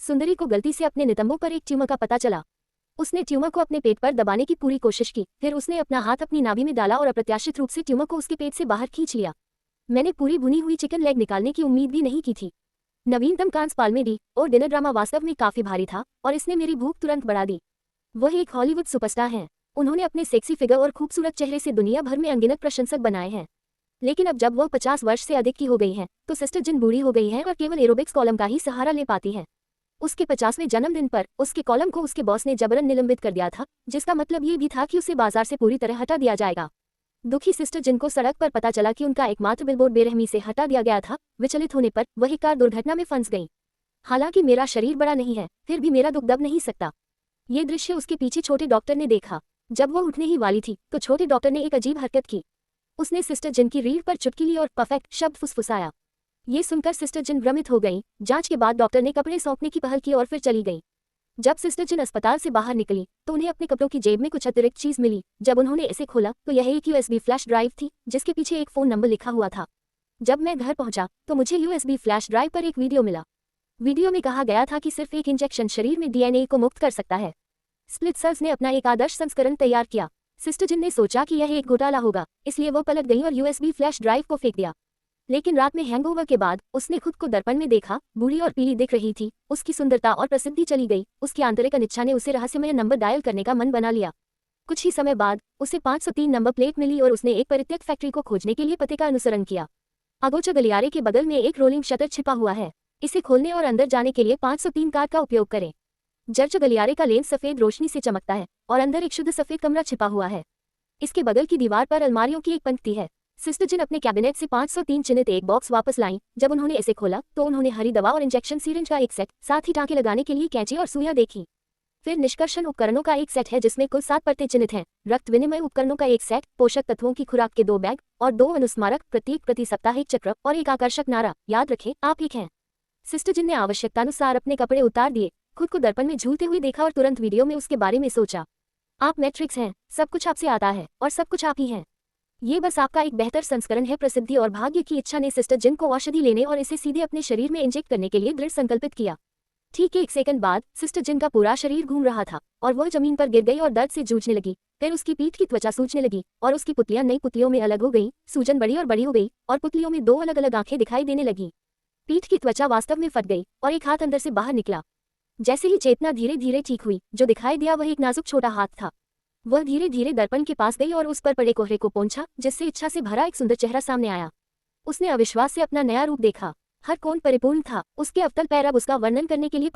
सुंदरी को गलती से अपने नितंबों पर एक ट्यूमर का पता चला। उसने ट्यूमर को अपने पेट पर दबाने की पूरी कोशिश की, फिर उसने अपना हाथ अपनी नाभि में डाला और अप्रत्याशित रूप से ट्यूमर को उसके पेट से बाहर खींच लिया। मैंने पूरी भुनी हुई चिकन लेग निकालने की उम्मीद भी नहीं की थी। नवीनतम कांस पाल्मेडी और डिनर ड्रामा वास्तव में काफी भारी था और इसने मेरी भूख तुरंत बढ़ा दी। वह एक हॉलीवुड सुपरस्टार हैं। उन्होंने अपने सेक्सी फिगर और खूबसूरत चेहरे से दुनिया भर में अनगिनत प्रशंसक बनाए हैं। लेकिन अब जब वह 50 वर्ष से अधिक की हो गई हैं, तो सिस्टर जिन बूढ़ी हो गई है और केवल एरोबिक्स कॉलम का ही सहारा ले पाती है। उसके 50वें जन्मदिन पर उसके कॉलम को उसके बॉस ने जबरन निलंबित कर दिया था, जिसका मतलब ये भी था कि उसे बाजार से पूरी तरह हटा दिया जाएगा। दुखी सिस्टर जिन को सड़क पर पता चला कि उनका एकमात्र बिलबोर्ड बेरहमी से हटा दिया गया था। विचलित होने पर वह कार दुर्घटना में फंस गई। हालांकि मेरा शरीर बड़ा नहीं है, फिर भी मेरा दुख दब नहीं सकता। ये दृश्य उसके पीछे छोटे डॉक्टर ने देखा। जब वह उठने ही वाली थी तो छोटे डॉक्टर ने एक अजीब हरकत की। उसने सिस्टर जिन की रीढ़ पर चुटकी ली और परफेक्ट शब्द फुसफुसाया। ये सुनकर सिस्टर जिन भ्रमित हो गई। जांच के बाद डॉक्टर ने कपड़े सौंपने की पहल की और फिर चली गई। जब सिस्टर जिन अस्पताल से बाहर निकली तो उन्हें अपने कपड़ों की जेब में कुछ अतिरिक्त चीज मिली। जब उन्होंने इसे खोला तो यह एक यूएसबी फ्लैश ड्राइव थी, जिसके पीछे एक फोन नंबर लिखा हुआ था। जब मैं घर पहुंचा तो मुझे यूएसबी फ्लैश ड्राइव पर एक वीडियो मिला। वीडियो में कहा गया था कि सिर्फ एक इंजेक्शन शरीर में डीएनए को मुक्त कर सकता है। स्प्लिट सेल्स ने अपना एक आदर्श संस्करण तैयार किया। सिस्टर जिन ने सोचा कि यह एक घोटाला होगा, इसलिए वो पलट गई और यूएसबी फ्लैश ड्राइव को फेंक दिया। लेकिन रात में हैंगओवर के बाद उसने खुद को दर्पण में देखा। बूढ़ी और पीली दिख रही थी। उसकी सुंदरता और प्रसिद्धि चली गई। उसकी आंतरिक अनिच्छा ने उसे रहस्यमय नंबर डायल करने का मन बना लिया। कुछ ही समय बाद उसे 503 नंबर प्लेट मिली और उसने एक परित्यक्त फैक्ट्री को खोजने के लिए पते का अनुसरण किया। अगोचर गलियारे के बगल में एक रोलिंग शटर छिपा हुआ है। इसे खोलने और अंदर जाने के लिए 503 कार्ड का उपयोग करें। जर्च गलियारे का लेंस सफेद रोशनी से चमकता है और अंदर एक शुद्ध सफेद कमरा छिपा हुआ है। इसके बगल की दीवार पर अलमारियों की एक पंक्ति है। सिस्टर जिन अपने कैबिनेट से 503 चिन्हित एक बॉक्स वापस लाईं। जब उन्होंने इसे खोला तो उन्होंने हरी दवा और इंजेक्शन सीरिंज का एक सेट, साथ ही टाँके लगाने के लिए कैंची और सुइयां देखी। फिर निष्कर्षण उपकरणों का एक सेट है जिसमें कुल 7 परतें चिन्हित हैं। रक्त विनिमय उपकरणों का एक सेट, पोषक तत्वों की खुराक के 2 बैग और 2 अनुस्मारक, प्रत्येक प्रति सप्ताह एक चक्र और एक आकर्षक नारा, याद रखें आप एक हैं। सिस्टर जिन ने आवश्यकतानुसार अपने कपड़े उतार दिए, खुद को दर्पण में झूलते हुए देखा और तुरंत वीडियो में उसके बारे में सोचा। आप मैट्रिक्स हैं, सब कुछ आपसे आता है और सब कुछ आप ही हैं। ये बस आपका एक बेहतर संस्करण है। प्रसिद्धि और भाग्य की इच्छा ने सिस्टर जिन को औषधि लेने और इसे सीधे अपने शरीर में इंजेक्ट करने के लिए दृढ़ संकल्पित किया। ठीक 1 सेकंड बाद सिस्टर जिन का पूरा शरीर घूम रहा था और वह जमीन पर गिर गई और दर्द से जूझने लगी। फिर उसकी पीठ की त्वचा सूजने लगी और उसकी पुतलियां नई पुतलियों में अलग हो गई। सूजन बड़ी और बड़ी हो गई और पुतलियों में 2 अलग अलग आंखें दिखाई देने लगी। पीठ की त्वचा वास्तव में फट गई और एक हाथ अंदर से बाहर निकला। जैसे ही चेतना धीरे धीरे ठीक हुई, जो दिखाई दिया वह एक नाजुक छोटा हाथ था। वह धीरे धीरे दर्पण के पास गई और उस पर पड़े कोहरे को पोंछा, जिससे इच्छा से भरा एक सुंदर चेहरा सामने आया। उसने अविश्वास से अपना नया रूप देखा। हर कोण परिपूर्ण था। उसके अवतल पैर अब उसका वर्णन करने के लिए